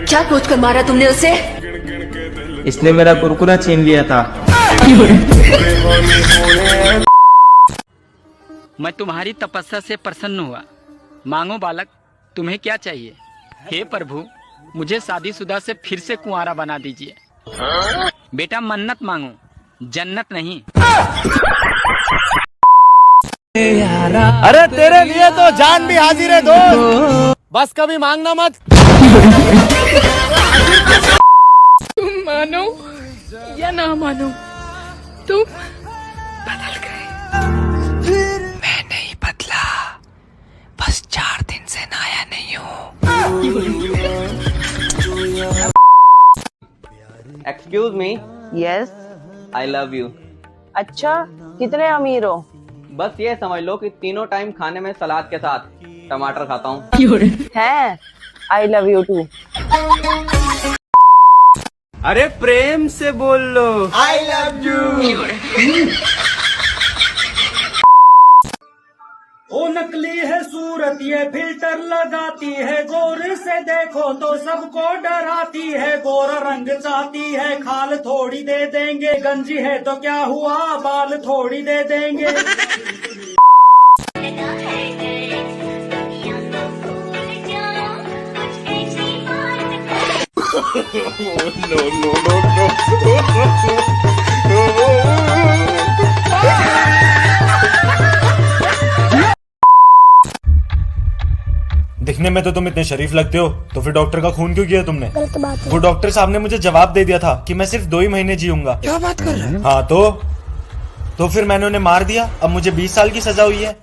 क्या सोच कर मारा तुमने उसे? इसने मेरा कुरकुरा छीन लिया था। मैं तुम्हारी तपस्या से प्रसन्न हुआ। मांगो बालक, तुम्हें क्या चाहिए? हे प्रभु, मुझे शादीशुदा से फिर से कुंवारा बना दीजिए। बेटा मन्नत मांगो, जन्नत नहीं। अरे तेरे लिए तो जान भी हाजिर है दोस्त, बस कभी मांगना मत। तुम मानो या ना मानो, तुम बदल गए। मैं नहीं बदला, बस 4 दिन से नहाया नहीं हूँ। Excuse me, yes. I love you. अच्छा, कितने अमीर हो? बस ये समझ लो कि तीनों टाइम खाने में सलाद के साथ टमाटर खाता हूँ। हैं? I love you too. अरे प्रेम से बोल लो, आई लव यू। ओ नकली है सूरत ये फिल्टर लगाती है, गौर से देखो तो सबको डराती है। गोरा रंग चाहती है, खाल थोड़ी दे देंगे। गंजी है तो क्या हुआ, बाल थोड़ी दे देंगे। दिखने में तो तुम इतने शरीफ लगते हो, तो फिर डॉक्टर का खून क्यों किया तुमने? गलत बात है। वो डॉक्टर साहब ने मुझे जवाब दे दिया था कि मैं सिर्फ 2 ही महीने जीऊंगा। क्या बात कर रहे हो? हाँ तो फिर मैंने उन्हें मार दिया, अब मुझे 20 साल की सजा हुई है।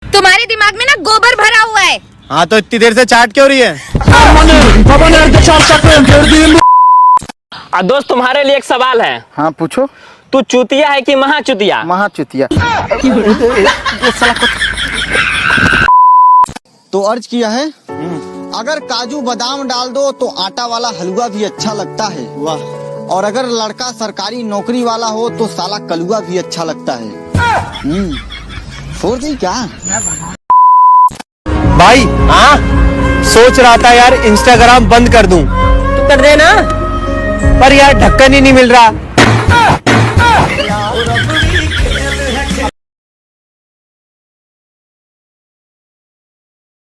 तुम्हारे दिमाग में ना गोबर भरा हुआ है। हाँ तो इतनी देर से चाट क्यों रही है? दोस्त, तुम्हारे लिए एक सवाल है। हाँ पूछो। तू चूतिया है कि महाचुतिया? महाचुतिया। तो अर्ज किया है, अगर काजू बादाम डाल दो तो आटा वाला हलवा भी अच्छा लगता है। वाह। और अगर लड़का सरकारी नौकरी वाला हो तो साला कलुआ भी अच्छा लगता है। 4G क्या? भाई हाँ, सोच रहा था यार इंस्टाग्राम बंद कर दूं। तो कर देना, पर यार ढक्कन ही नहीं मिल रहा।